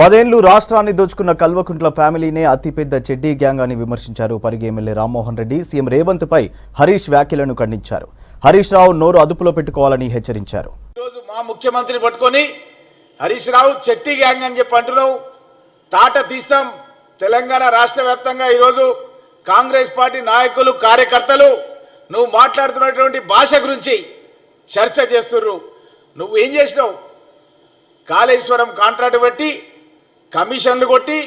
10 రాష్ట్రాన్ని దోచుకున్న కల్వకుంట్ల ఫ్యామిలీనే అతిపెద్ద చెడ్డీ గ్యాంగ్ అని విమర్శించారు. పరిగి ఎమ్మెల్యే రామ్మోహన్ రెడ్డి సీఎం రేవంత్ పై హరీష్ వ్యాఖ్యలను ఖండించారు. హరీష్ రావు నోరు అదుపులో పెట్టుకోవాలని హెచ్చరించారు. ఈరోజు మా ముఖ్యమంత్రి పట్టుకొని హరీష్ రావు చెడ్డీ గ్యాంగ్ అని చెప్పి అంటున్నావు. తాట తీస్తాం. తెలంగాణ రాష్ట్ర వ్యాప్తంగా ఈరోజు కాంగ్రెస్ పార్టీ నాయకులు కార్యకర్తలు నువ్వు మాట్లాడుతున్నటువంటి భాష గురించి చర్చ చేస్తున్నారు. నువ్వు ఏం చేసినావు? కాళేశ్వరం కాంట్రాక్ట్ పెట్టి కమిషన్లు కొట్టి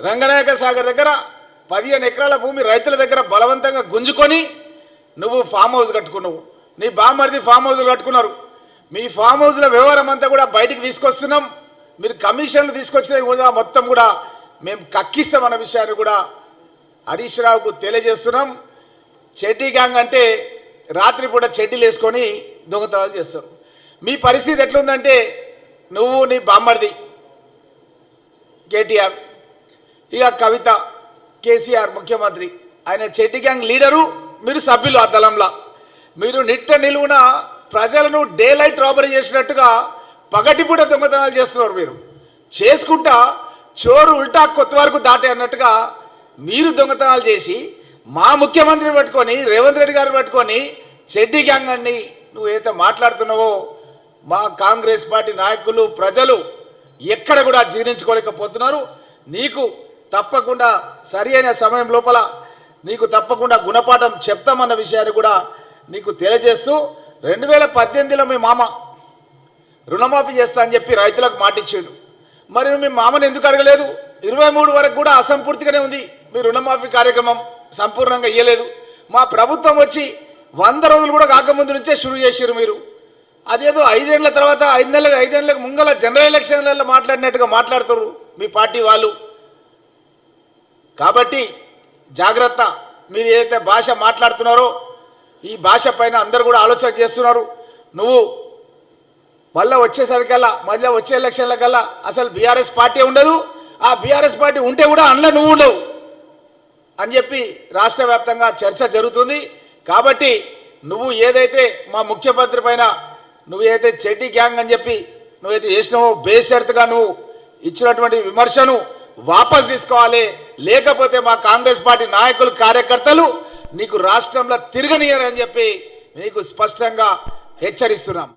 రంగనాయక సాగర్ దగ్గర 15 ఎకరాల భూమి రైతుల దగ్గర బలవంతంగా గుంజుకొని నువ్వు ఫామ్ హౌస్ కట్టుకున్నావు. నీ బామ్మర్ది ఫామ్ హౌస్లు కట్టుకున్నారు. మీ ఫామ్ హౌస్ల వ్యవహారం అంతా కూడా బయటికి తీసుకొస్తున్నాం. మీరు కమిషన్లు తీసుకొచ్చినవి కూడా మొత్తం కూడా మేము కక్కిస్తామన్న విషయాన్ని కూడా హరీష్ రావుకు తెలియజేస్తున్నాం. చెడ్డీ గ్యాంగ్ అంటే రాత్రిపూట చెడ్డీలు వేసుకొని దొంగతనాలు చేస్తారు. మీ పరిస్థితి ఎట్లుందంటే నువ్వు నీ బామ్మర్ది కేటీఆర్, ఇక కవిత, కేసీఆర్ ముఖ్యమంత్రి, ఆయన చెడ్డీ గ్యాంగ్ లీడరు, మీరు సభ్యులు ఆ దళంలో. మీరు నిట్ట నిలువున ప్రజలను డే లైట్ రాబరీ చేసినట్టుగా పగటిపూట దొంగతనాలు చేస్తున్నారు. మీరు చేసుకుంటా చోరు ఉల్టా కొత్త వరకు దాటే అన్నట్టుగా మీరు దొంగతనాలు చేసి మా ముఖ్యమంత్రిని పట్టుకొని రేవంత్ రెడ్డి గారిని పట్టుకొని చెడ్డీ గ్యాంగ్ అని నువ్వు ఏదైతే మాట్లాడుతున్నావో మా కాంగ్రెస్ పార్టీ నాయకులు ప్రజలు ఎక్కడ కూడా జీర్ణించుకోలేకపోతున్నారు. నీకు తప్పకుండా సరి అయిన సమయం లోపల నీకు తప్పకుండా గుణపాఠం చెప్తామన్న విషయాన్ని కూడా నీకు తెలియజేస్తూ 2018లో మీ మామ రుణమాఫీ చేస్తా అని చెప్పి రైతులకు మాటిచ్చాడు. మరి మీ మామని ఎందుకు అడగలేదు? 23 వరకు కూడా అసంపూర్తిగానే ఉంది మీ రుణమాఫీ కార్యక్రమం, సంపూర్ణంగా ఇయ్యలేదు. మా ప్రభుత్వం వచ్చి 100 రోజులు కూడా కాకముందు నుంచే షురూ చేశారు. మీరు అదేదో 5 ఏళ్ల తర్వాత 5 ఏళ్ళకు ముంగల జనరల్ ఎలక్షన్లలో మాట్లాడినట్టుగా మాట్లాడుతారు మీ పార్టీ వాళ్ళు. కాబట్టి జాగ్రత్త. మీరు ఏదైతే భాష మాట్లాడుతున్నారో ఈ భాష పైన అందరూ కూడా ఆలోచన చేస్తున్నారు. నువ్వు మళ్ళీ వచ్చే ఎలక్షన్లకల్లా అసలు బీఆర్ఎస్ పార్టీ ఉండదు. ఆ బీఆర్ఎస్ పార్టీ ఉంటే కూడా అందులో నువ్వు ఉండవు అని చెప్పి రాష్ట్ర వ్యాప్తంగా చర్చ జరుగుతుంది. కాబట్టి నువ్వు ఏదైతే మా ముఖ్యమంత్రి పైన నువ్వు ఏదైతే చెడ్డీ గ్యాంగ్ అని చెప్పి నువ్వైతే చేసినావో బేషరతుగా నువ్వు ఇచ్చినటువంటి విమర్శను వాపస్ తీసుకోవాలి. లేకపోతే మా కాంగ్రెస్ పార్టీ నాయకులు కార్యకర్తలు నీకు రాష్ట్రంలో తిరగనియరని చెప్పి నీకు స్పష్టంగా హెచ్చరిస్తున్నాం.